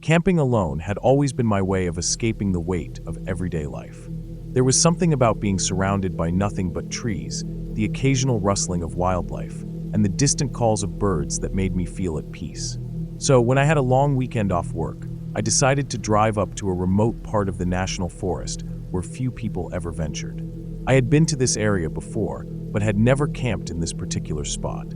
Camping alone had always been my way of escaping the weight of everyday life. There was something about being surrounded by nothing but trees, the occasional rustling of wildlife, and the distant calls of birds that made me feel at peace. So, when I had a long weekend off work, I decided to drive up to a remote part of the national forest where few people ever ventured. I had been to this area before, but had never camped in this particular spot.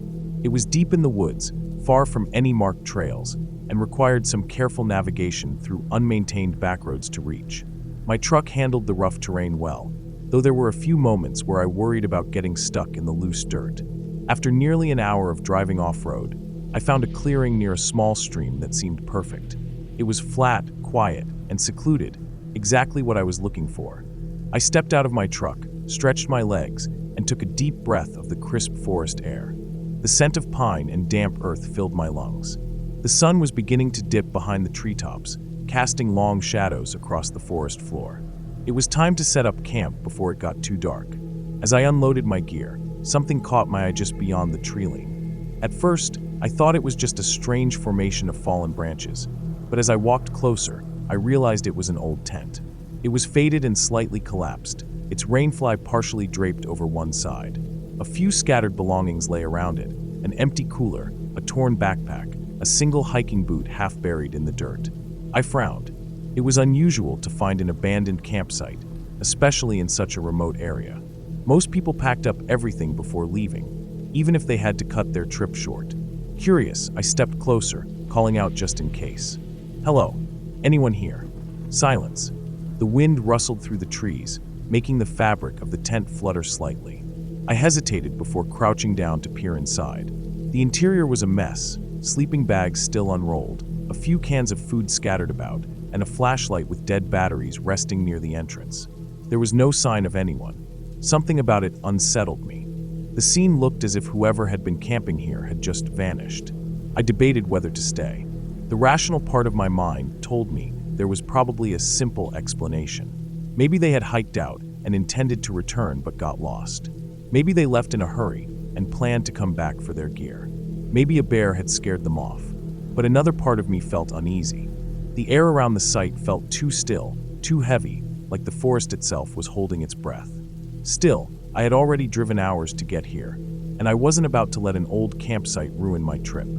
It was deep in the woods, far from any marked trails, and required some careful navigation through unmaintained backroads to reach. My truck handled the rough terrain well, though there were a few moments where I worried about getting stuck in the loose dirt. After nearly an hour of driving off-road, I found a clearing near a small stream that seemed perfect. It was flat, quiet, and secluded, exactly what I was looking for. I stepped out of my truck, stretched my legs, and took a deep breath of the crisp forest air. The scent of pine and damp earth filled my lungs. The sun was beginning to dip behind the treetops, casting long shadows across the forest floor. It was time to set up camp before it got too dark. As I unloaded my gear, something caught my eye just beyond the tree-line. At first, I thought it was just a strange formation of fallen branches, but as I walked closer, I realized it was an old tent. It was faded and slightly collapsed, its rainfly partially draped over one side. A few scattered belongings lay around it, an empty cooler, a torn backpack, a single hiking boot half buried in the dirt. I frowned. It was unusual to find an abandoned campsite, especially in such a remote area. Most people packed up everything before leaving, even if they had to cut their trip short. Curious, I stepped closer, calling out just in case. "Hello, anyone here?" Silence. The wind rustled through the trees, making the fabric of the tent flutter slightly. I hesitated before crouching down to peer inside. The interior was a mess, sleeping bags still unrolled, a few cans of food scattered about, and a flashlight with dead batteries resting near the entrance. There was no sign of anyone. Something about it unsettled me. The scene looked as if whoever had been camping here had just vanished. I debated whether to stay. The rational part of my mind told me there was probably a simple explanation. Maybe they had hiked out and intended to return but got lost. Maybe they left in a hurry and planned to come back for their gear. Maybe a bear had scared them off. But another part of me felt uneasy. The air around the site felt too still, too heavy, like the forest itself was holding its breath. Still, I had already driven hours to get here, and I wasn't about to let an old campsite ruin my trip.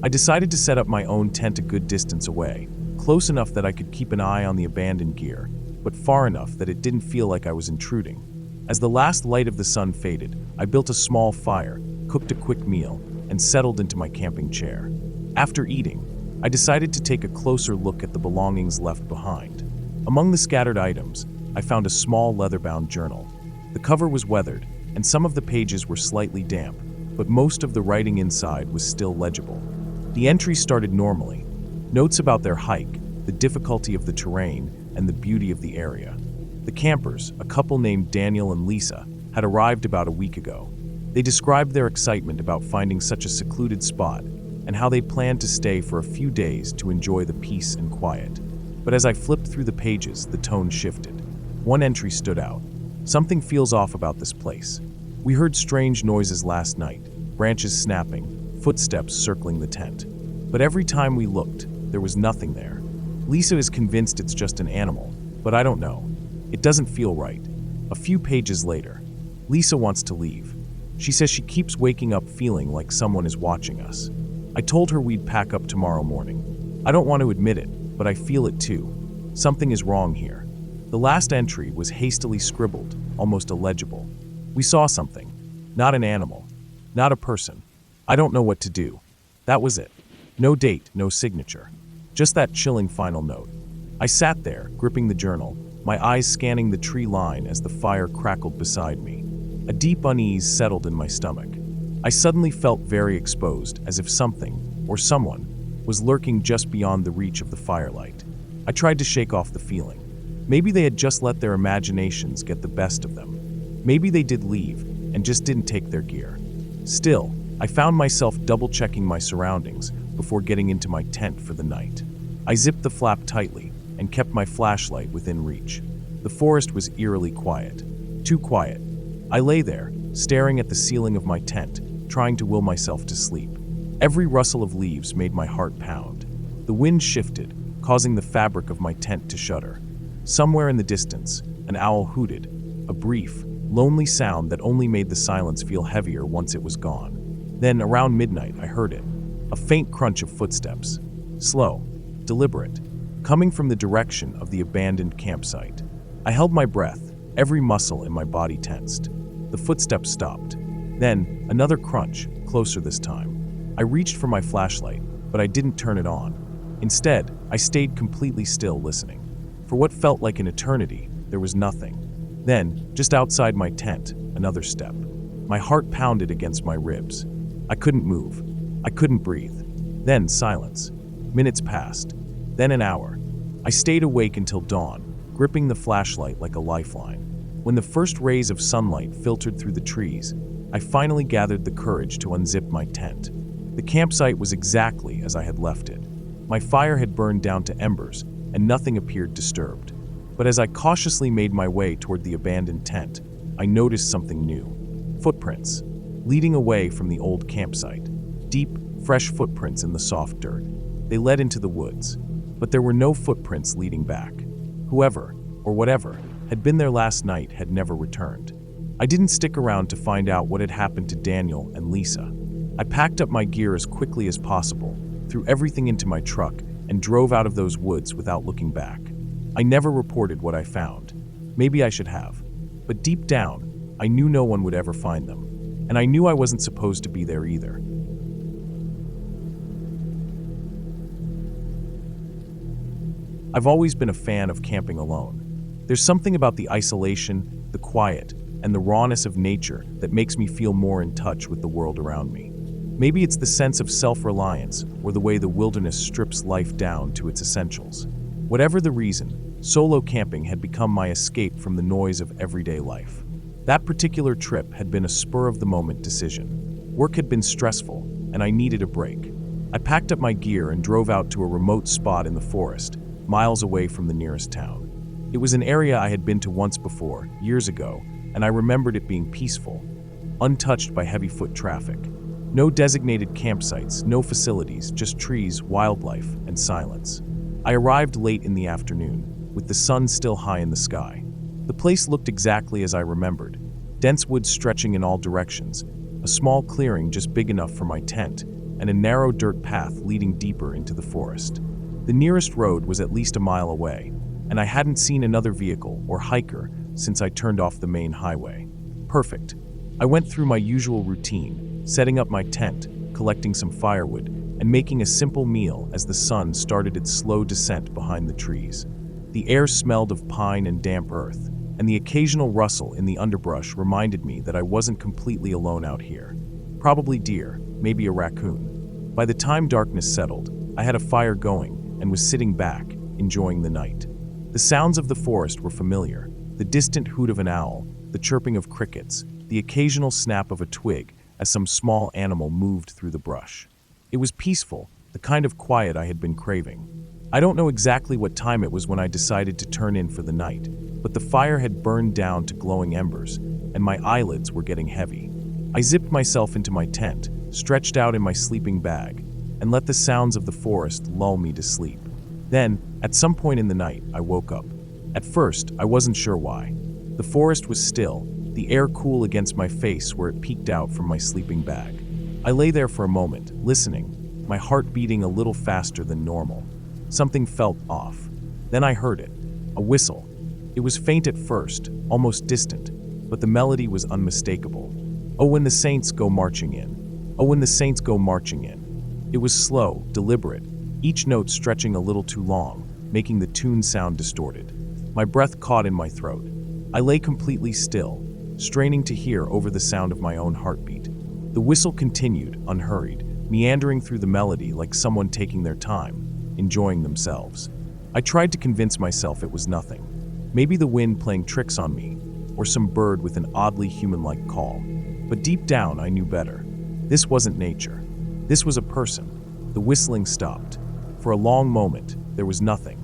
I decided to set up my own tent a good distance away, close enough that I could keep an eye on the abandoned gear, but far enough that it didn't feel like I was intruding. As the last light of the sun faded, I built a small fire, cooked a quick meal, and settled into my camping chair. After eating, I decided to take a closer look at the belongings left behind. Among the scattered items, I found a small leather-bound journal. The cover was weathered, and some of the pages were slightly damp, but most of the writing inside was still legible. The entries started normally. Notes about their hike, the difficulty of the terrain, and the beauty of the area. The campers, a couple named Daniel and Lisa, had arrived about a week ago. They described their excitement about finding such a secluded spot and how they planned to stay for a few days to enjoy the peace and quiet. But as I flipped through the pages, the tone shifted. One entry stood out. "Something feels off about this place. We heard strange noises last night, branches snapping, footsteps circling the tent. But every time we looked, there was nothing there. Lisa is convinced it's just an animal, but I don't know. It doesn't feel right." A few pages later, Lisa wants to leave. She says she keeps waking up feeling like someone is watching us. I told her we'd pack up tomorrow morning. I don't want to admit it, but I feel it too. Something is wrong here. The last entry was hastily scribbled, almost illegible. "We saw something. Not an animal. Not a person. I don't know what to do." That was it. No date, no signature. Just that chilling final note. I sat there, gripping the journal, my eyes scanning the tree line as the fire crackled beside me. A deep unease settled in my stomach. I suddenly felt very exposed, as if something, or someone, was lurking just beyond the reach of the firelight. I tried to shake off the feeling. Maybe they had just let their imaginations get the best of them. Maybe they did leave, and just didn't take their gear. Still, I found myself double-checking my surroundings before getting into my tent for the night. I zipped the flap tightly, and kept my flashlight within reach. The forest was eerily quiet. Too quiet. I lay there, staring at the ceiling of my tent, trying to will myself to sleep. Every rustle of leaves made my heart pound. The wind shifted, causing the fabric of my tent to shudder. Somewhere in the distance, an owl hooted, a brief, lonely sound that only made the silence feel heavier once it was gone. Then, around midnight, I heard it, a faint crunch of footsteps, slow, deliberate, coming from the direction of the abandoned campsite. I held my breath, every muscle in my body tensed. The footsteps stopped. Then, another crunch, closer this time. I reached for my flashlight, but I didn't turn it on. Instead, I stayed completely still, listening. For what felt like an eternity, there was nothing. Then, just outside my tent, another step. My heart pounded against my ribs. I couldn't move. I couldn't breathe. Then silence. Minutes passed. Then an hour. I stayed awake until dawn, gripping the flashlight like a lifeline. When the first rays of sunlight filtered through the trees, I finally gathered the courage to unzip my tent. The campsite was exactly as I had left it. My fire had burned down to embers, and nothing appeared disturbed. But as I cautiously made my way toward the abandoned tent, I noticed something new. Footprints, leading away from the old campsite. Deep, fresh footprints in the soft dirt. They led into the woods, but there were no footprints leading back. Whoever, or whatever, had been there last night had never returned. I didn't stick around to find out what had happened to Daniel and Lisa. I packed up my gear as quickly as possible, threw everything into my truck, and drove out of those woods without looking back. I never reported what I found. Maybe I should have. But deep down, I knew no one would ever find them. And I knew I wasn't supposed to be there either. I've always been a fan of camping alone. There's something about the isolation, the quiet, and the rawness of nature that makes me feel more in touch with the world around me. Maybe it's the sense of self-reliance or the way the wilderness strips life down to its essentials. Whatever the reason, solo camping had become my escape from the noise of everyday life. That particular trip had been a spur-of-the-moment decision. Work had been stressful, and I needed a break. I packed up my gear and drove out to a remote spot in the forest, miles away from the nearest town. It was an area I had been to once before, years ago, and I remembered it being peaceful, untouched by heavy foot traffic. No designated campsites, no facilities, just trees, wildlife, and silence. I arrived late in the afternoon, with the sun still high in the sky. The place looked exactly as I remembered, dense woods stretching in all directions, a small clearing just big enough for my tent, and a narrow dirt path leading deeper into the forest. The nearest road was at least a mile away, and I hadn't seen another vehicle or hiker since I turned off the main highway. Perfect. I went through my usual routine, setting up my tent, collecting some firewood, and making a simple meal as the sun started its slow descent behind the trees. The air smelled of pine and damp earth, and the occasional rustle in the underbrush reminded me that I wasn't completely alone out here. Probably deer, maybe a raccoon. By the time darkness settled, I had a fire going and was sitting back, enjoying the night. The sounds of the forest were familiar, the distant hoot of an owl, the chirping of crickets, the occasional snap of a twig as some small animal moved through the brush. It was peaceful, the kind of quiet I had been craving. I don't know exactly what time it was when I decided to turn in for the night, but the fire had burned down to glowing embers, and my eyelids were getting heavy. I zipped myself into my tent, stretched out in my sleeping bag, and let the sounds of the forest lull me to sleep. Then, at some point in the night, I woke up. At first, I wasn't sure why. The forest was still, the air cool against my face where it peeked out from my sleeping bag. I lay there for a moment, listening, my heart beating a little faster than normal. Something felt off. Then I heard it, a whistle. It was faint at first, almost distant, but the melody was unmistakable. Oh, when the saints go marching in. Oh, when the saints go marching in. It was slow, deliberate, each note stretching a little too long, making the tune sound distorted. My breath caught in my throat. I lay completely still, straining to hear over the sound of my own heartbeat. The whistle continued, unhurried, meandering through the melody like someone taking their time, enjoying themselves. I tried to convince myself it was nothing. Maybe the wind playing tricks on me, or some bird with an oddly human-like call. But deep down, I knew better. This wasn't nature. This was a person. The whistling stopped. For a long moment, there was nothing.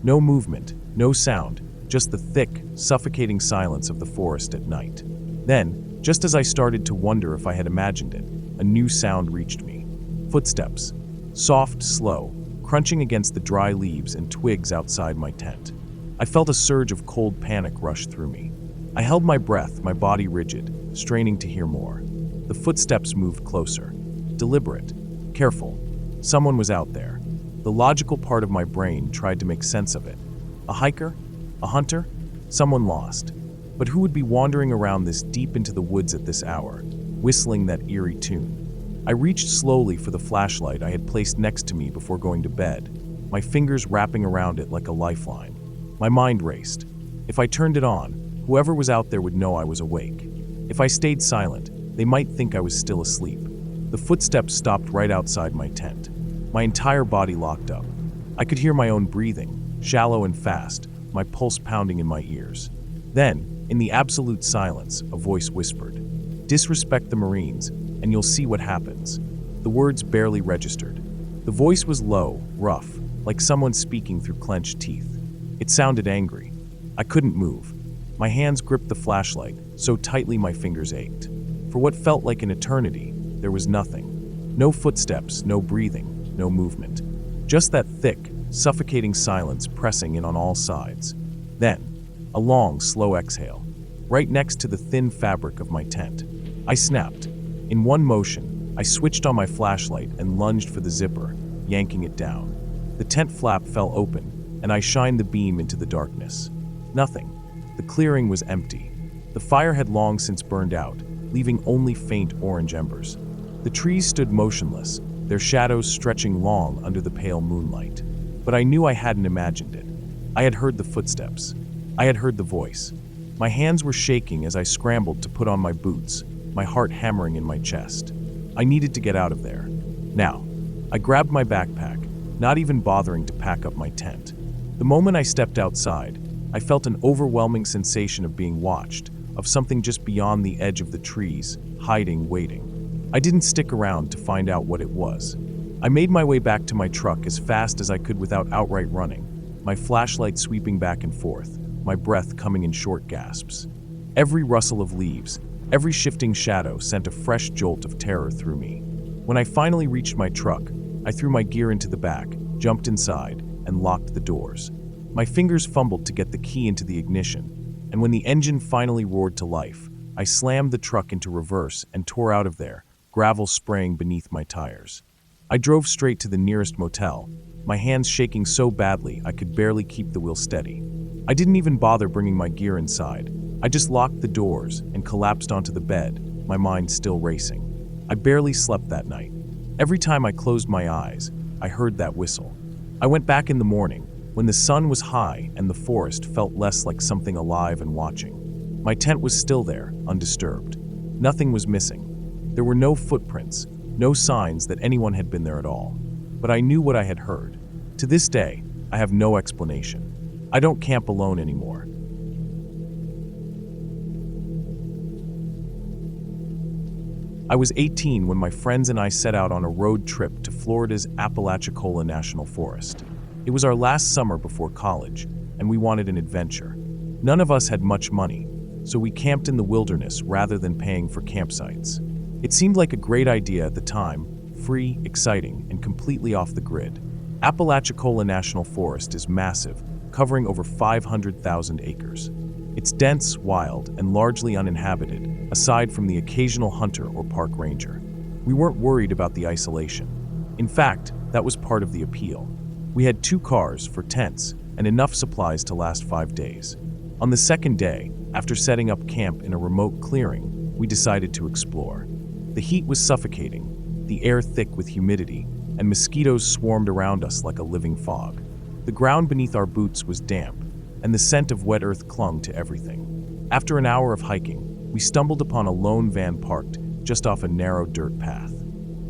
No movement, no sound, just the thick, suffocating silence of the forest at night. Then, just as I started to wonder if I had imagined it, a new sound reached me. Footsteps. Soft, slow, crunching against the dry leaves and twigs outside my tent. I felt a surge of cold panic rush through me. I held my breath, my body rigid, straining to hear more. The footsteps moved closer. Deliberate, careful. Someone was out there. The logical part of my brain tried to make sense of it. A hiker? A hunter? Someone lost. But who would be wandering around this deep into the woods at this hour, whistling that eerie tune? I reached slowly for the flashlight I had placed next to me before going to bed, my fingers wrapping around it like a lifeline. My mind raced. If I turned it on, whoever was out there would know I was awake. If I stayed silent, they might think I was still asleep. The footsteps stopped right outside my tent. My entire body locked up. I could hear my own breathing, shallow and fast, my pulse pounding in my ears. Then, in the absolute silence, a voice whispered, "Disrespect the Marines, and you'll see what happens." The words barely registered. The voice was low, rough, like someone speaking through clenched teeth. It sounded angry. I couldn't move. My hands gripped the flashlight, so tightly my fingers ached. For what felt like an eternity, there was nothing. No footsteps, no breathing, no movement. Just that thick, suffocating silence pressing in on all sides. Then, a long, slow exhale, right next to the thin fabric of my tent. I snapped. In one motion, I switched on my flashlight and lunged for the zipper, yanking it down. The tent flap fell open, and I shined the beam into the darkness. Nothing. The clearing was empty. The fire had long since burned out, leaving only faint orange embers. The trees stood motionless, their shadows stretching long under the pale moonlight. But I knew I hadn't imagined it. I had heard the footsteps. I had heard the voice. My hands were shaking as I scrambled to put on my boots, my heart hammering in my chest. I needed to get out of there. Now, I grabbed my backpack, not even bothering to pack up my tent. The moment I stepped outside, I felt an overwhelming sensation of being watched, of something just beyond the edge of the trees, hiding, waiting. I didn't stick around to find out what it was. I made my way back to my truck as fast as I could without outright running, my flashlight sweeping back and forth, my breath coming in short gasps. Every rustle of leaves, every shifting shadow sent a fresh jolt of terror through me. When I finally reached my truck, I threw my gear into the back, jumped inside, and locked the doors. My fingers fumbled to get the key into the ignition, and when the engine finally roared to life, I slammed the truck into reverse and tore out of there, gravel spraying beneath my tires. I drove straight to the nearest motel, my hands shaking so badly I could barely keep the wheel steady. I didn't even bother bringing my gear inside. I just locked the doors and collapsed onto the bed, my mind still racing. I barely slept that night. Every time I closed my eyes, I heard that whistle. I went back in the morning, when the sun was high and the forest felt less like something alive and watching. My tent was still there, undisturbed. Nothing was missing. There were no footprints, no signs that anyone had been there at all. But I knew what I had heard. To this day, I have no explanation. I don't camp alone anymore. I was 18 when my friends and I set out on a road trip to Florida's Apalachicola National Forest. It was our last summer before college, and we wanted an adventure. None of us had much money, so we camped in the wilderness rather than paying for campsites. It seemed like a great idea at the time, free, exciting, and completely off the grid. Apalachicola National Forest is massive, covering over 500,000 acres. It's dense, wild, and largely uninhabited, aside from the occasional hunter or park ranger. We weren't worried about the isolation. In fact, that was part of the appeal. We had 2 cars for tents and enough supplies to last 5 days. On the second day, after setting up camp in a remote clearing, we decided to explore. The heat was suffocating, the air thick with humidity, and mosquitoes swarmed around us like a living fog. The ground beneath our boots was damp, and the scent of wet earth clung to everything. After an hour of hiking, we stumbled upon a lone van parked just off a narrow dirt path.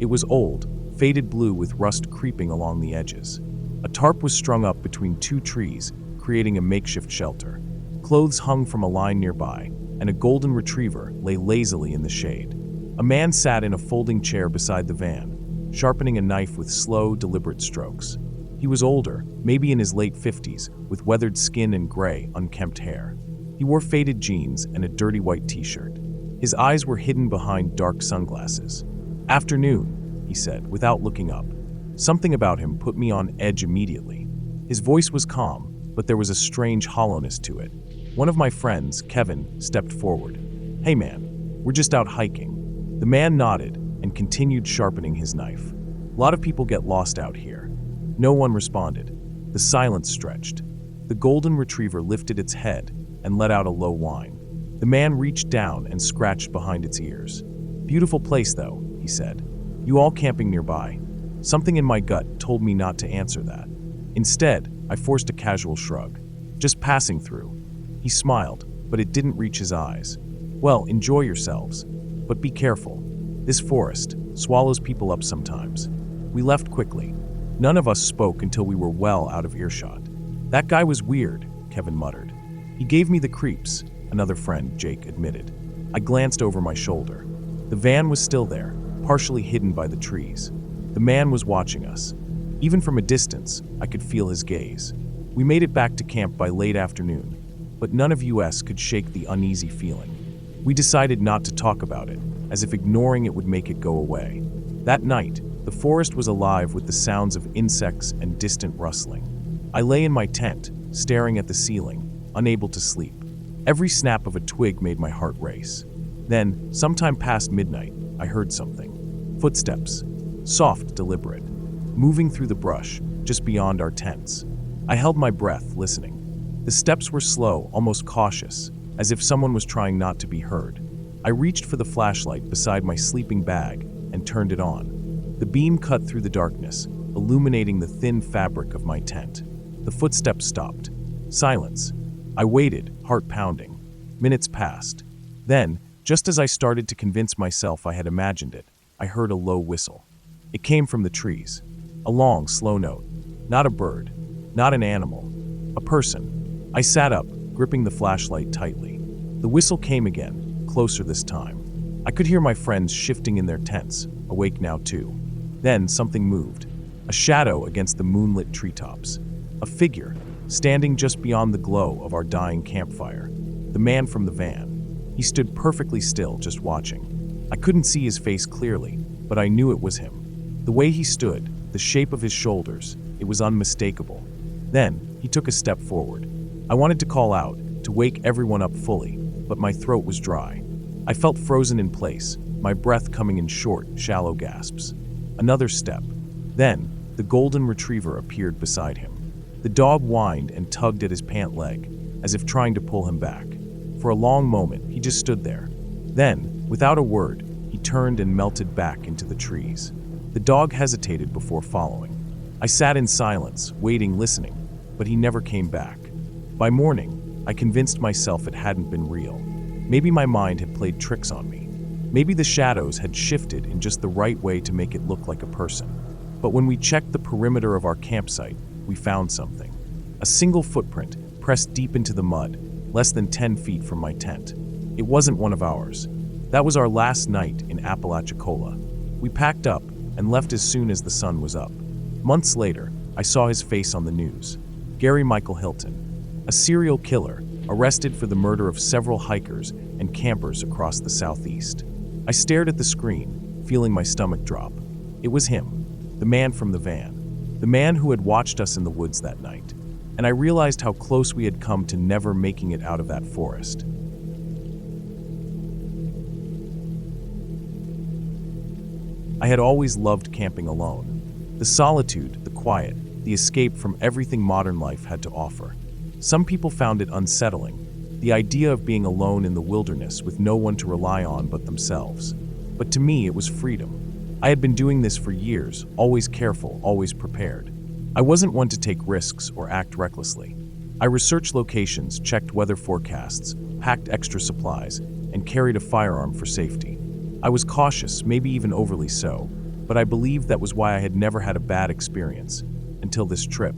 It was old, faded blue with rust creeping along the edges. A tarp was strung up between 2 trees, creating a makeshift shelter. Clothes hung from a line nearby, and a golden retriever lay lazily in the shade. A man sat in a folding chair beside the van, sharpening a knife with slow, deliberate strokes. He was older, maybe in his late 50s, with weathered skin and gray, unkempt hair. He wore faded jeans and a dirty white t-shirt. His eyes were hidden behind dark sunglasses. "Afternoon," he said, without looking up. Something about him put me on edge immediately. His voice was calm, but there was a strange hollowness to it. One of my friends, Kevin, stepped forward. "Hey man, we're just out hiking." The man nodded and continued sharpening his knife. "A lot of people get lost out here." No one responded. The silence stretched. The golden retriever lifted its head and let out a low whine. The man reached down and scratched behind its ears. "Beautiful place though," he said. "You all camping nearby?" Something in my gut told me not to answer that. Instead, I forced a casual shrug. "Just passing through." He smiled, but it didn't reach his eyes. "Well, enjoy yourselves. But be careful. This forest swallows people up sometimes." We left quickly. None of us spoke until we were well out of earshot. "That guy was weird," Kevin muttered. "He gave me the creeps," another friend, Jake, admitted. I glanced over my shoulder. The van was still there, partially hidden by the trees. The man was watching us. Even from a distance, I could feel his gaze. We made it back to camp by late afternoon, but none of us could shake the uneasy feeling. We decided not to talk about it, as if ignoring it would make it go away. That night, the forest was alive with the sounds of insects and distant rustling. I lay in my tent, staring at the ceiling, unable to sleep. Every snap of a twig made my heart race. Then, sometime past midnight, I heard something. Footsteps. Soft, deliberate. Moving through the brush, just beyond our tents. I held my breath, listening. The steps were slow, almost cautious, as if someone was trying not to be heard. I reached for the flashlight beside my sleeping bag and turned it on. The beam cut through the darkness, illuminating the thin fabric of my tent. The footsteps stopped. Silence. I waited, heart pounding. Minutes passed. Then, just as I started to convince myself I had imagined it, I heard a low whistle. It came from the trees. A long, slow note. Not a bird. Not an animal. A person. I sat up, gripping the flashlight tightly. The whistle came again, closer this time. I could hear my friends shifting in their tents, awake now too. Then something moved. A shadow against the moonlit treetops. A figure, standing just beyond the glow of our dying campfire. The man from the van. He stood perfectly still, just watching. I couldn't see his face clearly, but I knew it was him. The way he stood, the shape of his shoulders, it was unmistakable. Then, he took a step forward. I wanted to call out, to wake everyone up fully, but my throat was dry. I felt frozen in place, my breath coming in short, shallow gasps. Another step. Then, the golden retriever appeared beside him. The dog whined and tugged at his pant leg, as if trying to pull him back. For a long moment, he just stood there. Then, without a word, he turned and melted back into the trees. The dog hesitated before following. I sat in silence, waiting, listening, but he never came back. By morning, I convinced myself it hadn't been real. Maybe my mind had played tricks on me. Maybe the shadows had shifted in just the right way to make it look like a person. But when we checked the perimeter of our campsite, we found something. A single footprint, pressed deep into the mud, less than 10 feet from my tent. It wasn't one of ours. That was our last night in Apalachicola. We packed up and left as soon as the sun was up. Months later, I saw his face on the news. Gary Michael Hilton, a serial killer, arrested for the murder of several hikers and campers across the southeast. I stared at the screen, feeling my stomach drop. It was him, the man from the van, the man who had watched us in the woods that night. And I realized how close we had come to never making it out of that forest. I had always loved camping alone. The solitude, the quiet, the escape from everything modern life had to offer. Some people found it unsettling, the idea of being alone in the wilderness with no one to rely on but themselves. But to me, it was freedom. I had been doing this for years, always careful, always prepared. I wasn't one to take risks or act recklessly. I researched locations, checked weather forecasts, packed extra supplies, and carried a firearm for safety. I was cautious, maybe even overly so, but I believed that was why I had never had a bad experience, until this trip.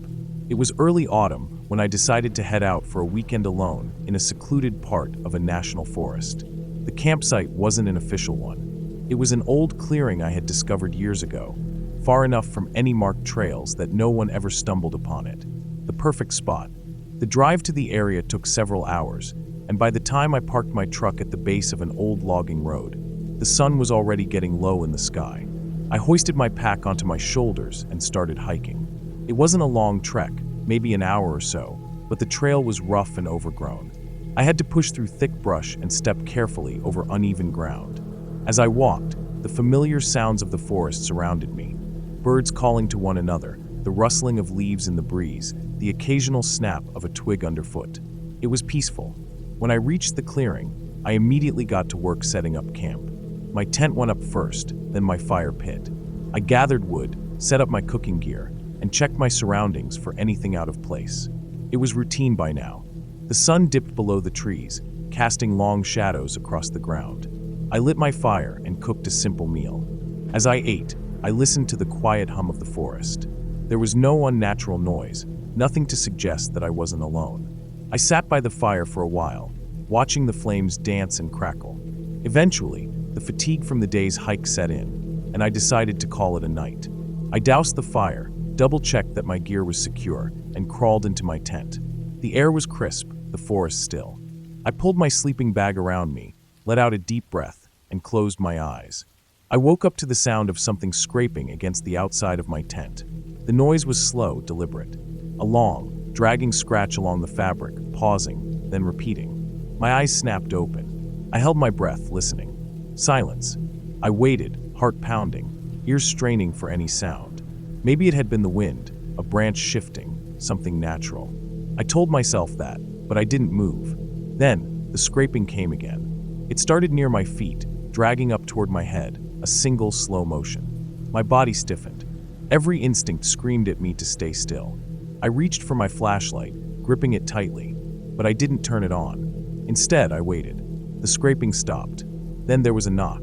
It was early autumn when I decided to head out for a weekend alone in a secluded part of a national forest. The campsite wasn't an official one. It was an old clearing I had discovered years ago, far enough from any marked trails that no one ever stumbled upon it. The perfect spot. The drive to the area took several hours, and by the time I parked my truck at the base of an old logging road, the sun was already getting low in the sky. I hoisted my pack onto my shoulders and started hiking. It wasn't a long trek, maybe an hour or so, but the trail was rough and overgrown. I had to push through thick brush and step carefully over uneven ground. As I walked, the familiar sounds of the forest surrounded me. Birds calling to one another, the rustling of leaves in the breeze, the occasional snap of a twig underfoot. It was peaceful. When I reached the clearing, I immediately got to work setting up camp. My tent went up first, then my fire pit. I gathered wood, set up my cooking gear, and checked my surroundings for anything out of place. It was routine by now. The sun dipped below the trees, casting long shadows across the ground. I lit my fire and cooked a simple meal. As I ate, I listened to the quiet hum of the forest. There was no unnatural noise, nothing to suggest that I wasn't alone. I sat by the fire for a while, watching the flames dance and crackle. Eventually, the fatigue from the day's hike set in, and I decided to call it a night. I doused the fire, double-checked that my gear was secure, and crawled into my tent. The air was crisp, the forest still. I pulled my sleeping bag around me, let out a deep breath, and closed my eyes. I woke up to the sound of something scraping against the outside of my tent. The noise was slow, deliberate. A long, dragging scratch along the fabric, pausing, then repeating. My eyes snapped open. I held my breath, listening. Silence. I waited, heart pounding, ears straining for any sound. Maybe it had been the wind, a branch shifting, something natural. I told myself that, but I didn't move. Then, the scraping came again. It started near my feet, dragging up toward my head, a single slow motion. My body stiffened. Every instinct screamed at me to stay still. I reached for my flashlight, gripping it tightly, but I didn't turn it on. Instead, I waited. The scraping stopped. Then there was a knock.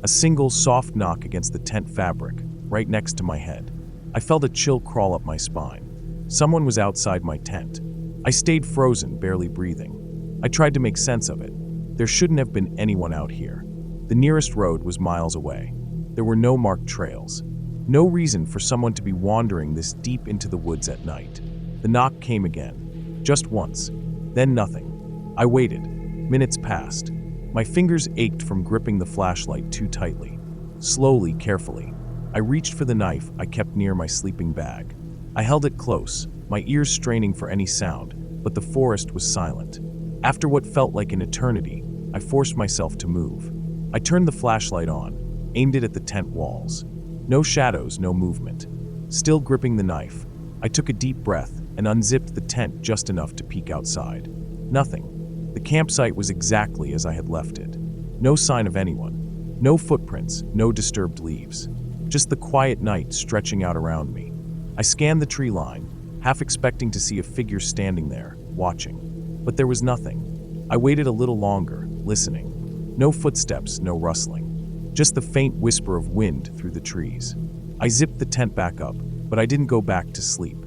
A single soft knock against the tent fabric, right next to my head. I felt a chill crawl up my spine. Someone was outside my tent. I stayed frozen, barely breathing. I tried to make sense of it. There shouldn't have been anyone out here. The nearest road was miles away. There were no marked trails. No reason for someone to be wandering this deep into the woods at night. The knock came again. Just once. Then nothing. I waited. Minutes passed. My fingers ached from gripping the flashlight too tightly. Slowly, carefully, I reached for the knife I kept near my sleeping bag. I held it close, my ears straining for any sound, but the forest was silent. After what felt like an eternity, I forced myself to move. I turned the flashlight on, aimed it at the tent walls. No shadows, no movement. Still gripping the knife, I took a deep breath and unzipped the tent just enough to peek outside. Nothing. The campsite was exactly as I had left it. No sign of anyone. No footprints, no disturbed leaves. Just the quiet night stretching out around me. I scanned the tree line, half expecting to see a figure standing there, watching. But there was nothing. I waited a little longer, listening. No footsteps, no rustling. Just the faint whisper of wind through the trees. I zipped the tent back up, but I didn't go back to sleep.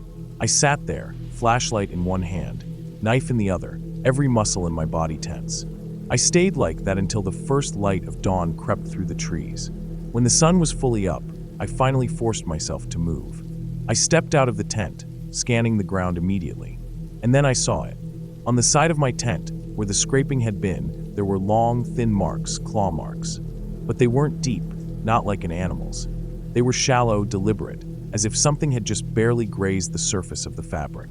I sat there, flashlight in one hand, knife in the other, every muscle in my body tense. I stayed like that until the first light of dawn crept through the trees. When the sun was fully up, I finally forced myself to move. I stepped out of the tent, scanning the ground immediately. And then I saw it. On the side of my tent, where the scraping had been, there were long, thin marks, claw marks. But they weren't deep, not like an animal's. They were shallow, deliberate, as if something had just barely grazed the surface of the fabric.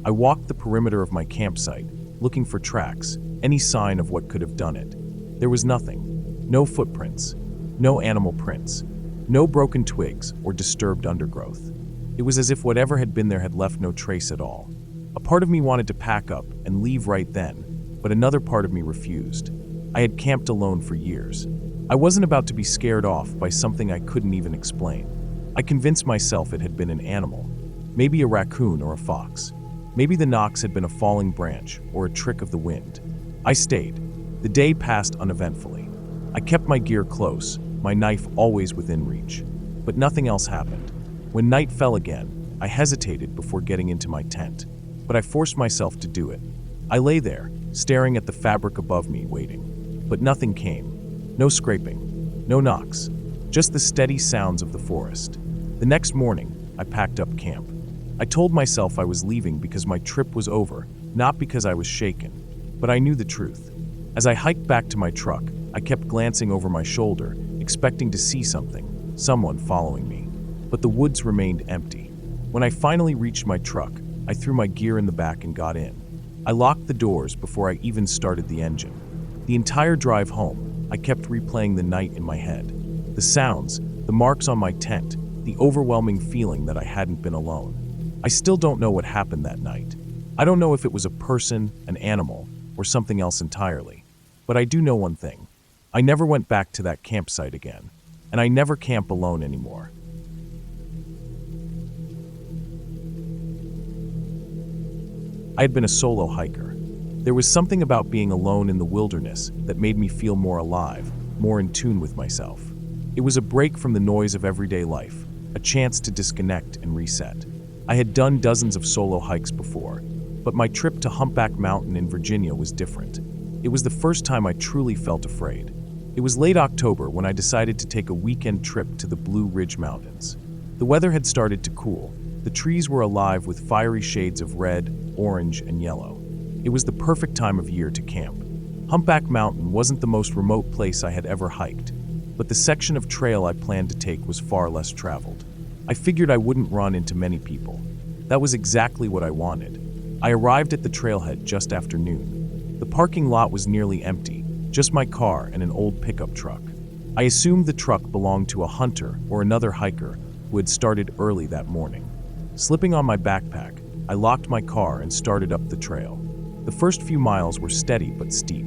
I walked the perimeter of my campsite, looking for tracks, any sign of what could have done it. There was nothing. No footprints. No animal prints. No broken twigs or disturbed undergrowth. It was as if whatever had been there had left no trace at all. A part of me wanted to pack up and leave right then, but another part of me refused. I had camped alone for years. I wasn't about to be scared off by something I couldn't even explain. I convinced myself it had been an animal, maybe a raccoon or a fox. Maybe the knocks had been a falling branch or a trick of the wind. I stayed. The day passed uneventfully. I kept my gear close, my knife always within reach. But nothing else happened. When night fell again, I hesitated before getting into my tent. But I forced myself to do it. I lay there, staring at the fabric above me, waiting. But nothing came. No scraping. No knocks. Just the steady sounds of the forest. The next morning, I packed up camp. I told myself I was leaving because my trip was over, not because I was shaken. But I knew the truth. As I hiked back to my truck, I kept glancing over my shoulder, expecting to see something someone following me. But the woods remained empty. When I finally reached my truck, I threw my gear in the back and got in. I locked the doors before I even started the engine. The entire drive home, I kept replaying the night in my head. The sounds, the marks on my tent, the overwhelming feeling that I hadn't been alone. I still don't know what happened that night. I don't know if it was a person, an animal, or something else entirely. But I do know one thing. I never went back to that campsite again, and I never camp alone anymore. I had been a solo hiker. There was something about being alone in the wilderness that made me feel more alive, more in tune with myself. It was a break from the noise of everyday life, a chance to disconnect and reset. I had done dozens of solo hikes before, but my trip to Humpback Mountain in Virginia was different. It was the first time I truly felt afraid. It was late October when I decided to take a weekend trip to the Blue Ridge Mountains. The weather had started to cool. The trees were alive with fiery shades of red, orange, and yellow. It was the perfect time of year to camp. Humpback Mountain wasn't the most remote place I had ever hiked, but the section of trail I planned to take was far less traveled. I figured I wouldn't run into many people. That was exactly what I wanted. I arrived at the trailhead just after noon. The parking lot was nearly empty, just my car and an old pickup truck. I assumed the truck belonged to a hunter or another hiker who had started early that morning. Slipping on my backpack, I locked my car and started up the trail. The first few miles were steady but steep.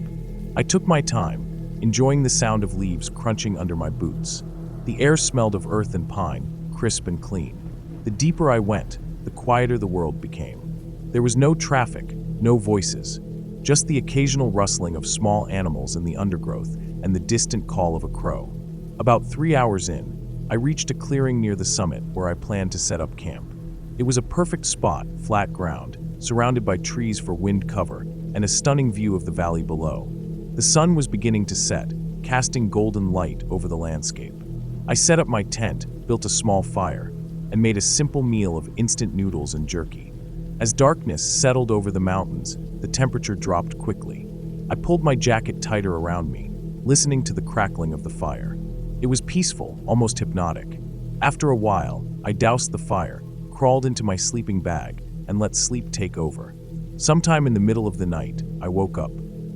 I took my time, enjoying the sound of leaves crunching under my boots. The air smelled of earth and pine, crisp and clean. The deeper I went, the quieter the world became. There was no traffic, no voices, just the occasional rustling of small animals in the undergrowth and the distant call of a crow. About 3 hours in, I reached a clearing near the summit where I planned to set up camp. It was a perfect spot, flat ground, surrounded by trees for wind cover, and a stunning view of the valley below. The sun was beginning to set, casting golden light over the landscape. I set up my tent, built a small fire, and made a simple meal of instant noodles and jerky. As darkness settled over the mountains, the temperature dropped quickly. I pulled my jacket tighter around me, listening to the crackling of the fire. It was peaceful, almost hypnotic. After a while, I doused the fire, crawled into my sleeping bag, and let sleep take over. Sometime in the middle of the night, I woke up.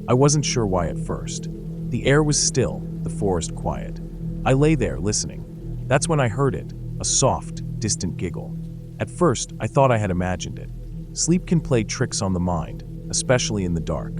I wasn't sure why at first. The air was still, the forest quiet. I lay there, listening. That's when I heard it, a soft, distant giggle. At first, I thought I had imagined it. Sleep can play tricks on the mind, especially in the dark.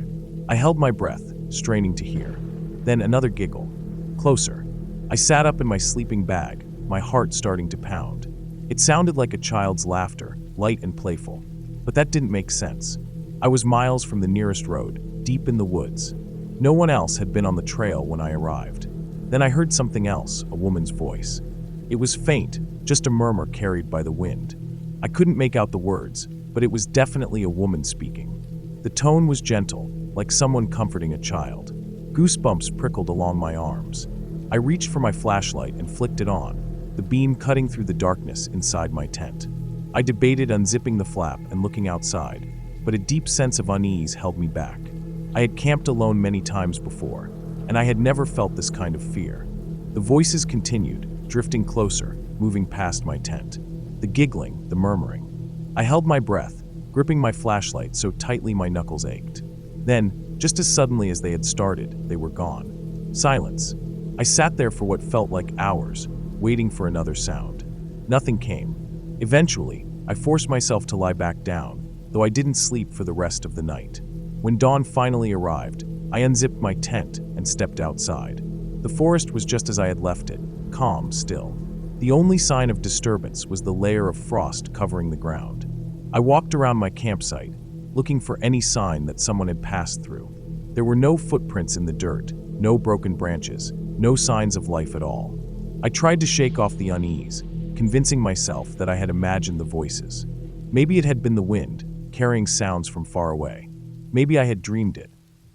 I held my breath, straining to hear. Then another giggle. Closer. I sat up in my sleeping bag, my heart starting to pound. It sounded like a child's laughter, light and playful. But that didn't make sense. I was miles from the nearest road, deep in the woods. No one else had been on the trail when I arrived. Then I heard something else, a woman's voice. It was faint, just a murmur carried by the wind. I couldn't make out the words, but it was definitely a woman speaking. The tone was gentle, like someone comforting a child. Goosebumps prickled along my arms. I reached for my flashlight and flicked it on, the beam cutting through the darkness inside my tent. I debated unzipping the flap and looking outside, but a deep sense of unease held me back. I had camped alone many times before, and I had never felt this kind of fear. The voices continued, drifting closer, moving past my tent. The giggling, the murmuring. I held my breath, gripping my flashlight so tightly my knuckles ached. Then, just as suddenly as they had started, they were gone. Silence. I sat there for what felt like hours, waiting for another sound. Nothing came. Eventually, I forced myself to lie back down, though I didn't sleep for the rest of the night. When dawn finally arrived, I unzipped my tent and stepped outside. The forest was just as I had left it, calm still. The only sign of disturbance was the layer of frost covering the ground. I walked around my campsite, looking for any sign that someone had passed through. There were no footprints in the dirt, no broken branches, no signs of life at all. I tried to shake off the unease, convincing myself that I had imagined the voices. Maybe it had been the wind, carrying sounds from far away. Maybe I had dreamed it.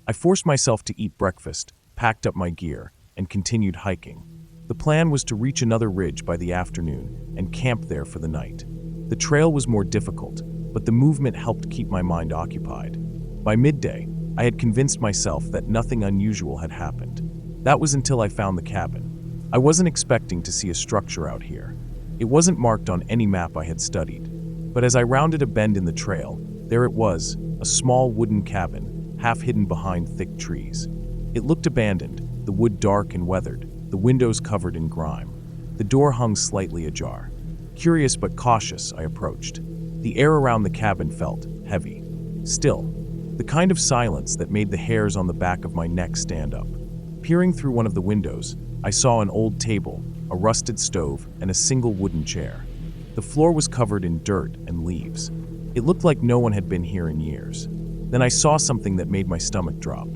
I forced myself to eat breakfast, packed up my gear, and continued hiking. The plan was to reach another ridge by the afternoon and camp there for the night. The trail was more difficult, but the movement helped keep my mind occupied. By midday, I had convinced myself that nothing unusual had happened. That was until I found the cabin. I wasn't expecting to see a structure out here. It wasn't marked on any map I had studied. But as I rounded a bend in the trail, there it was, a small wooden cabin, half hidden behind thick trees. It looked abandoned, the wood dark and weathered, the windows covered in grime. The door hung slightly ajar. Curious but cautious, I approached. The air around the cabin felt heavy. Still, the kind of silence that made the hairs on the back of my neck stand up. Peering through one of the windows, I saw an old table, a rusted stove, and a single wooden chair. The floor was covered in dirt and leaves. It looked like no one had been here in years. Then I saw something that made my stomach drop.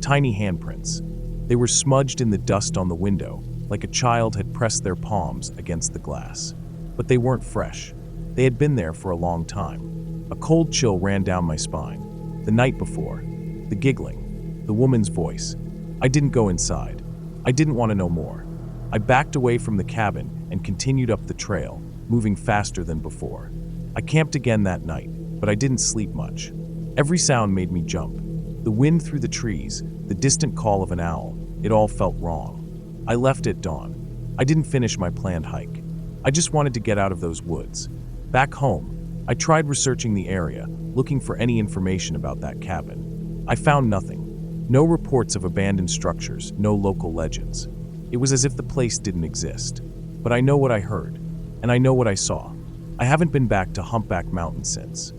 Tiny handprints. They were smudged in the dust on the window, like a child had pressed their palms against the glass. But they weren't fresh. They had been there for a long time. A cold chill ran down my spine. The night before, the giggling, the woman's voice. I didn't go inside. I didn't want to know more. I backed away from the cabin and continued up the trail, moving faster than before. I camped again that night, but I didn't sleep much. Every sound made me jump. The wind through the trees, the distant call of an owl, it all felt wrong. I left at dawn. I didn't finish my planned hike. I just wanted to get out of those woods. Back home, I tried researching the area, looking for any information about that cabin. I found nothing. No reports of abandoned structures, no local legends. It was as if the place didn't exist. But I know what I heard, and I know what I saw. I haven't been back to Humpback Mountain since.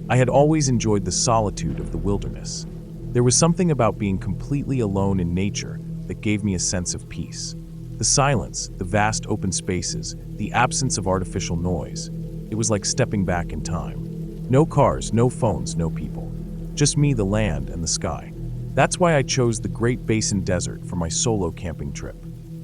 I had always enjoyed the solitude of the wilderness. There was something about being completely alone in nature that gave me a sense of peace. The silence, the vast open spaces, the absence of artificial noise. It was like stepping back in time. No cars, no phones, no people. Just me, the land, and the sky. That's why I chose the Great Basin Desert for my solo camping trip.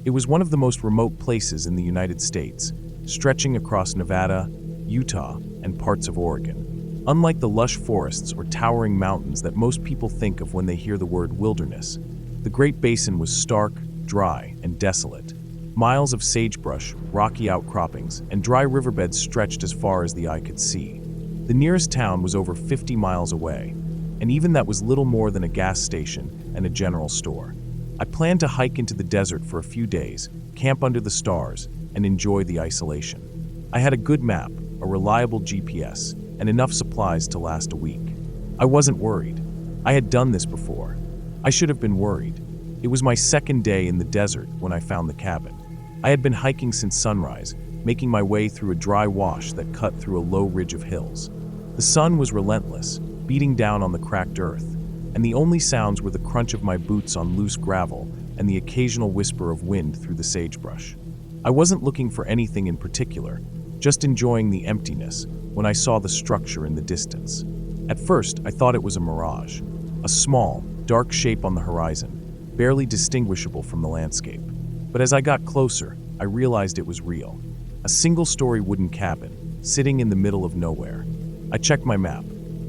It was one of the most remote places in the United States, stretching across Nevada, Utah, and parts of Oregon. Unlike the lush forests or towering mountains that most people think of when they hear the word wilderness, the Great Basin was stark, dry, and desolate. Miles of sagebrush, rocky outcroppings, and dry riverbeds stretched as far as the eye could see. The nearest town was over 50 miles away, and even that was little more than a gas station and a general store. I planned to hike into the desert for a few days, camp under the stars, and enjoy the isolation. I had a good map, a reliable GPS, and enough supplies to last a week. I wasn't worried. I had done this before. I should have been worried. It was my second day in the desert when I found the cabin. I had been hiking since sunrise, making my way through a dry wash that cut through a low ridge of hills. The sun was relentless, beating down on the cracked earth, and the only sounds were the crunch of my boots on loose gravel and the occasional whisper of wind through the sagebrush. I wasn't looking for anything in particular, just enjoying the emptiness when I saw the structure in the distance. At first, I thought it was a mirage, a small, dark shape on the horizon, barely distinguishable from the landscape. But as I got closer, I realized it was real. A single-story wooden cabin, sitting in the middle of nowhere. I checked my map.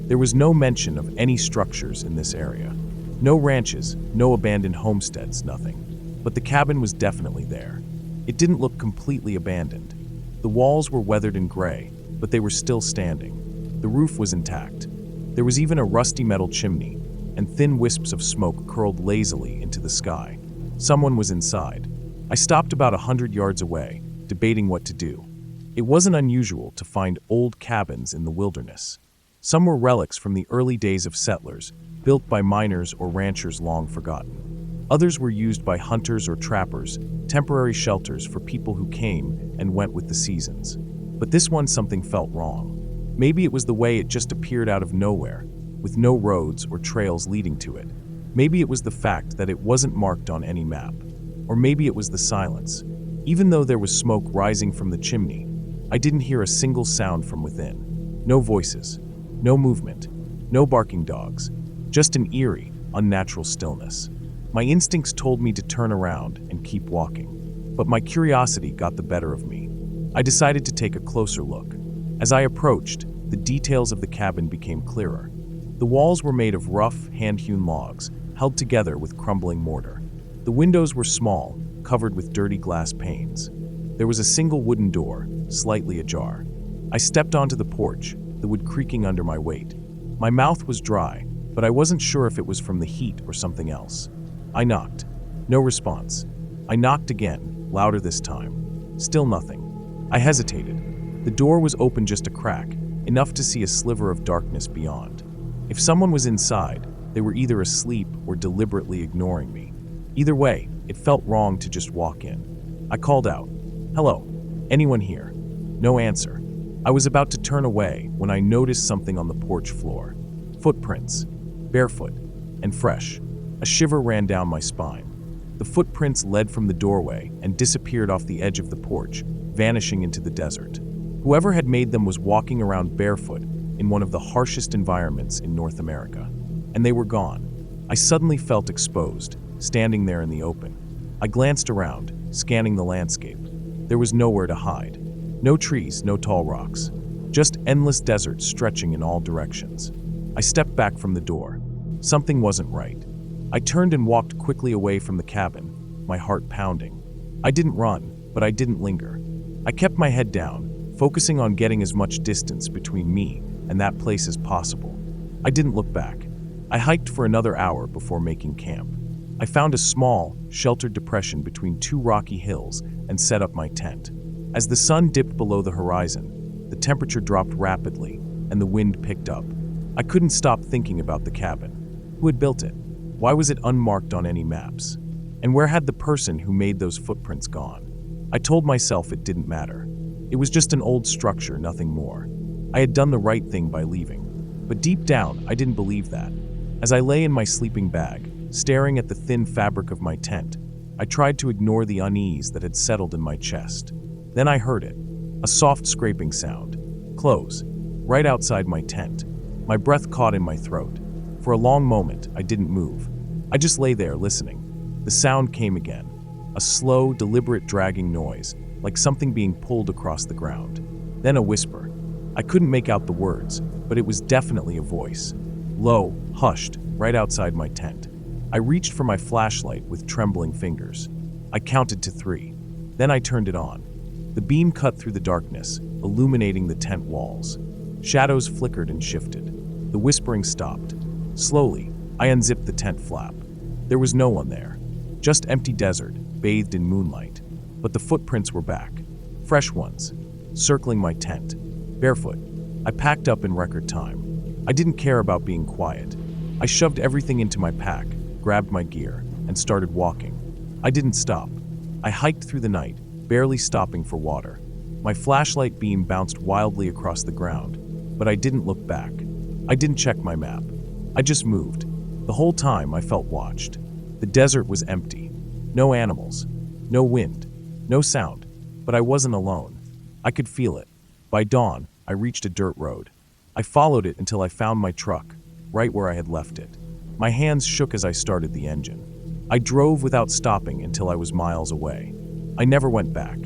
There was no mention of any structures in this area. No ranches, no abandoned homesteads, nothing. But the cabin was definitely there. It didn't look completely abandoned. The walls were weathered and gray, but they were still standing. The roof was intact. There was even a rusty metal chimney, and thin wisps of smoke curled lazily into the sky. Someone was inside. I stopped about 100 yards away, debating what to do. It wasn't unusual to find old cabins in the wilderness. Some were relics from the early days of settlers, built by miners or ranchers long forgotten. Others were used by hunters or trappers, temporary shelters for people who came and went with the seasons. But this one, something felt wrong. Maybe it was the way it just appeared out of nowhere, with no roads or trails leading to it. Maybe it was the fact that it wasn't marked on any map. Or maybe it was the silence. Even though there was smoke rising from the chimney, I didn't hear a single sound from within. No voices, no movement, no barking dogs, just an eerie, unnatural stillness. My instincts told me to turn around and keep walking, but my curiosity got the better of me. I decided to take a closer look. As I approached, the details of the cabin became clearer. The walls were made of rough, hand-hewn logs, held together with crumbling mortar. The windows were small, covered with dirty glass panes. There was a single wooden door, slightly ajar. I stepped onto the porch, the wood creaking under my weight. My mouth was dry, but I wasn't sure if it was from the heat or something else. I knocked. No response. I knocked again, louder this time. Still nothing. I hesitated. The door was open just a crack, enough to see a sliver of darkness beyond. If someone was inside, they were either asleep or deliberately ignoring me. Either way, it felt wrong to just walk in. I called out, "Hello, anyone here?" No answer. I was about to turn away when I noticed something on the porch floor. Footprints, barefoot, and fresh. A shiver ran down my spine. The footprints led from the doorway and disappeared off the edge of the porch, vanishing into the desert. Whoever had made them was walking around barefoot in one of the harshest environments in North America. And they were gone. I suddenly felt exposed, standing there in the open. I glanced around, scanning the landscape. There was nowhere to hide. No trees, no tall rocks. Just endless desert stretching in all directions. I stepped back from the door. Something wasn't right. I turned and walked quickly away from the cabin, my heart pounding. I didn't run, but I didn't linger. I kept my head down, focusing on getting as much distance between me and that place as possible. I didn't look back. I hiked for another hour before making camp. I found a small, sheltered depression between two rocky hills and set up my tent. As the sun dipped below the horizon, the temperature dropped rapidly and the wind picked up. I couldn't stop thinking about the cabin. Who had built it? Why was it unmarked on any maps? And where had the person who made those footprints gone? I told myself it didn't matter. It was just an old structure, nothing more. I had done the right thing by leaving. But deep down, I didn't believe that. As I lay in my sleeping bag, staring at the thin fabric of my tent, I tried to ignore the unease that had settled in my chest. Then I heard it, a soft scraping sound. Close, right outside my tent. My breath caught in my throat. For a long moment, I didn't move. I just lay there listening. The sound came again, a slow, deliberate dragging noise, like something being pulled across the ground. Then a whisper. I couldn't make out the words, but it was definitely a voice. Low, hushed, right outside my tent. I reached for my flashlight with trembling fingers. I counted to 3. Then I turned it on. The beam cut through the darkness, illuminating the tent walls. Shadows flickered and shifted. The whispering stopped. Slowly, I unzipped the tent flap. There was no one there. Just empty desert, bathed in moonlight. But the footprints were back. Fresh ones, circling my tent. Barefoot, I packed up in record time. I didn't care about being quiet. I shoved everything into my pack, grabbed my gear, and started walking. I didn't stop. I hiked through the night, barely stopping for water. My flashlight beam bounced wildly across the ground, but I didn't look back. I didn't check my map. I just moved. The whole time I felt watched. The desert was empty. No animals, no wind, no sound, but I wasn't alone. I could feel it. By dawn, I reached a dirt road. I followed it until I found my truck, right where I had left it. My hands shook as I started the engine. I drove without stopping until I was miles away. I never went back.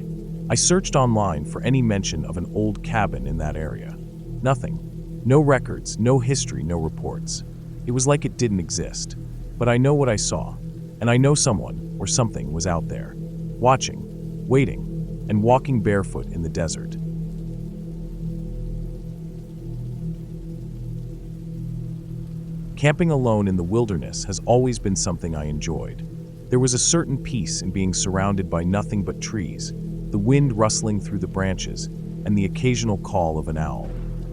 I searched online for any mention of an old cabin in that area. Nothing. No records, no history, no reports. It was like it didn't exist. But I know what I saw, and I know someone or something was out there, watching, waiting, and walking barefoot in the desert. Camping alone in the wilderness has always been something I enjoyed. There was a certain peace in being surrounded by nothing but trees, the wind rustling through the branches, and the occasional call of an owl.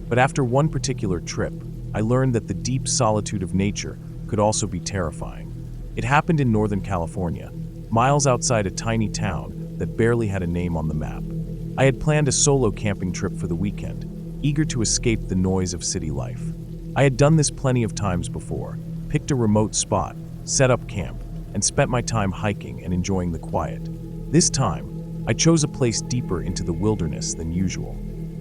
But after one particular trip, I learned that the deep solitude of nature could also be terrifying. It happened in Northern California, miles outside a tiny town that barely had a name on the map. I had planned a solo camping trip for the weekend, eager to escape the noise of city life. I had done this plenty of times before, picked a remote spot, set up camp, and spent my time hiking and enjoying the quiet. This time, I chose a place deeper into the wilderness than usual.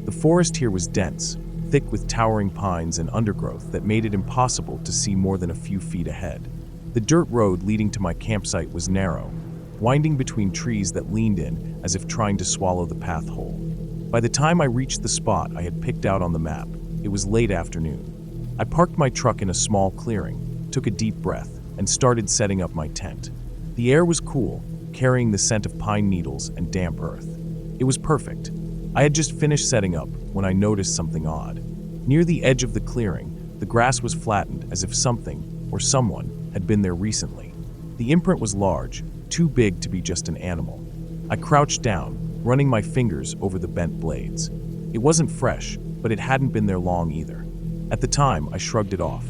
The forest here was dense, thick with towering pines and undergrowth that made it impossible to see more than a few feet ahead. The dirt road leading to my campsite was narrow, winding between trees that leaned in as if trying to swallow the path whole. By the time I reached the spot I had picked out on the map, it was late afternoon. I parked my truck in a small clearing, took a deep breath, and started setting up my tent. The air was cool, carrying the scent of pine needles and damp earth. It was perfect. I had just finished setting up when I noticed something odd. Near the edge of the clearing, The grass was flattened as if something, or someone, had been there recently. The imprint was large, too big to be just an animal. I crouched down, running my fingers over the bent blades. It wasn't fresh, but it hadn't been there long either. At the time, I shrugged it off.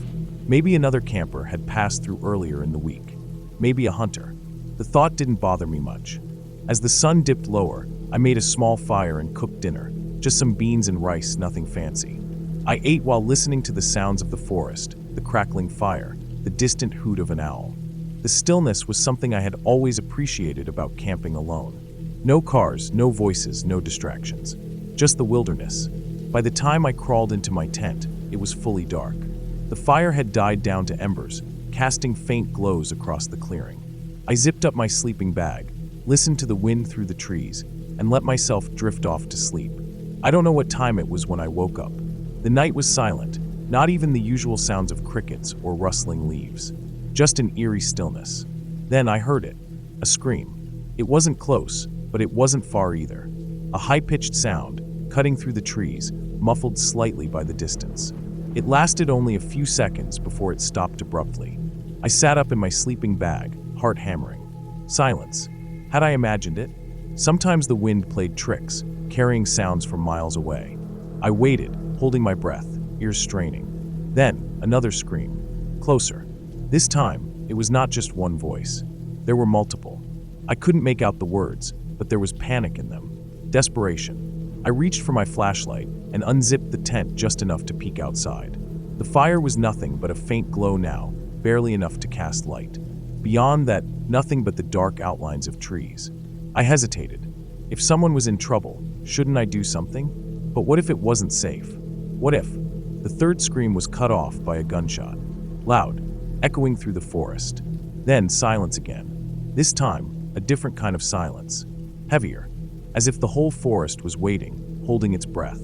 Maybe another camper had passed through earlier in the week. Maybe a hunter. The thought didn't bother me much. As the sun dipped lower, I made a small fire and cooked dinner. Just some beans and rice, nothing fancy. I ate while listening to the sounds of the forest, the crackling fire, the distant hoot of an owl. The stillness was something I had always appreciated about camping alone. No cars, no voices, no distractions. Just the wilderness. By the time I crawled into my tent, it was fully dark. The fire had died down to embers, casting faint glows across the clearing. I zipped up my sleeping bag, listened to the wind through the trees, and let myself drift off to sleep. I don't know what time it was when I woke up. The night was silent, not even the usual sounds of crickets or rustling leaves. Just an eerie stillness. Then I heard it. A scream. It wasn't close, but it wasn't far either. A high-pitched sound, cutting through the trees, muffled slightly by the distance. It lasted only a few seconds before it stopped abruptly. I sat up in my sleeping bag, heart hammering. Silence. Had I imagined it? Sometimes the wind played tricks, carrying sounds from miles away. I waited, holding my breath, ears straining. Then, another scream. Closer. This time, it was not just one voice. There were multiple. I couldn't make out the words, but there was panic in them. Desperation. I reached for my flashlight and unzipped the tent just enough to peek outside. The fire was nothing but a faint glow now, barely enough to cast light. Beyond that, nothing but the dark outlines of trees. I hesitated. If someone was in trouble, shouldn't I do something? But what if it wasn't safe? What if? The third scream was cut off by a gunshot. Loud, echoing through the forest. Then silence again. This time, a different kind of silence. Heavier, as if the whole forest was waiting, holding its breath.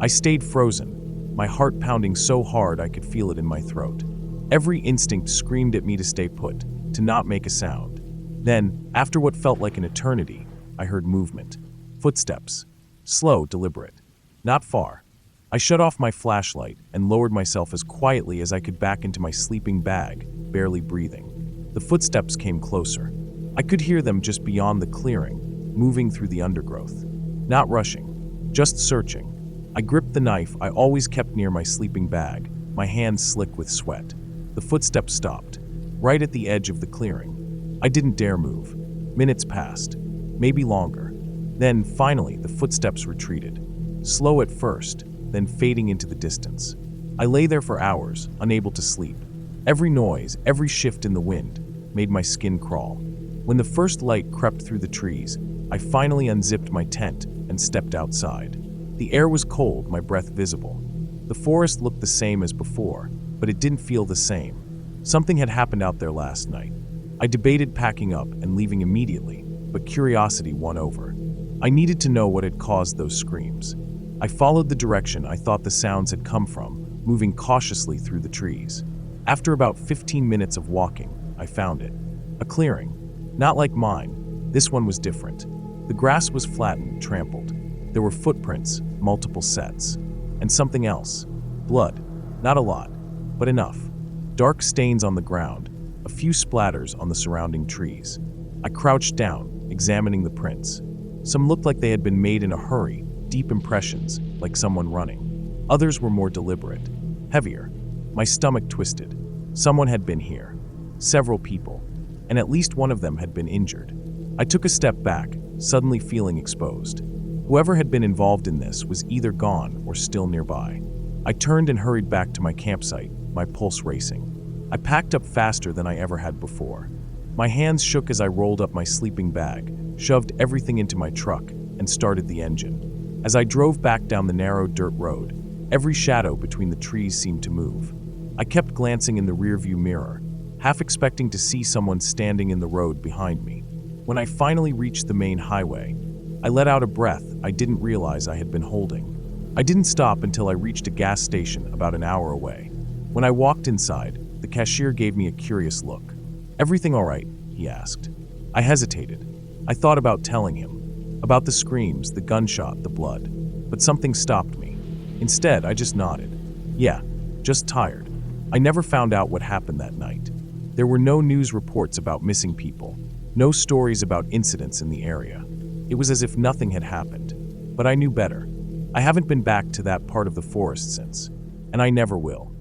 I stayed frozen, my heart pounding so hard I could feel it in my throat. Every instinct screamed at me to stay put, to not make a sound. Then, after what felt like an eternity, I heard movement. Footsteps. Slow, deliberate. Not far. I shut off my flashlight and lowered myself as quietly as I could back into my sleeping bag, barely breathing. The footsteps came closer. I could hear them just beyond the clearing, moving through the undergrowth. Not rushing, just searching. I gripped the knife I always kept near my sleeping bag, my hands slick with sweat. The footsteps stopped, right at the edge of the clearing. I didn't dare move. Minutes passed, maybe longer. Then, finally, the footsteps retreated. Slow at first, then fading into the distance. I lay there for hours, unable to sleep. Every noise, every shift in the wind, made my skin crawl. When the first light crept through the trees, I finally unzipped my tent and stepped outside. The air was cold, my breath visible. The forest looked the same as before, but it didn't feel the same. Something had happened out there last night. I debated packing up and leaving immediately, but curiosity won over. I needed to know what had caused those screams. I followed the direction I thought the sounds had come from, moving cautiously through the trees. After about 15 minutes of walking, I found it. A clearing. Not like mine. This one was different. The grass was flattened, trampled. There were footprints, multiple sets. And something else. Blood. Not a lot, but enough. Dark stains on the ground, a few splatters on the surrounding trees. I crouched down, examining the prints. Some looked like they had been made in a hurry, deep impressions, like someone running. Others were more deliberate, heavier. My stomach twisted. Someone had been here. Several people. And at least one of them had been injured. I took a step back, suddenly feeling exposed. Whoever had been involved in this was either gone or still nearby. I turned and hurried back to my campsite, my pulse racing. I packed up faster than I ever had before. My hands shook as I rolled up my sleeping bag, shoved everything into my truck, and started the engine. As I drove back down the narrow dirt road, every shadow between the trees seemed to move. I kept glancing in the rearview mirror, half expecting to see someone standing in the road behind me. When I finally reached the main highway, I let out a breath I didn't realize I had been holding. I didn't stop until I reached a gas station about an hour away. When I walked inside, the cashier gave me a curious look. "Everything all right?" he asked. I hesitated. I thought about telling him, about the screams, the gunshot, the blood, but something stopped me. Instead, I just nodded. "Yeah, just tired. I never found out what happened that night. There were no news reports about missing people, no stories about incidents in the area. It was as if nothing had happened. But I knew better. I haven't been back to that part of the forest since, and I never will.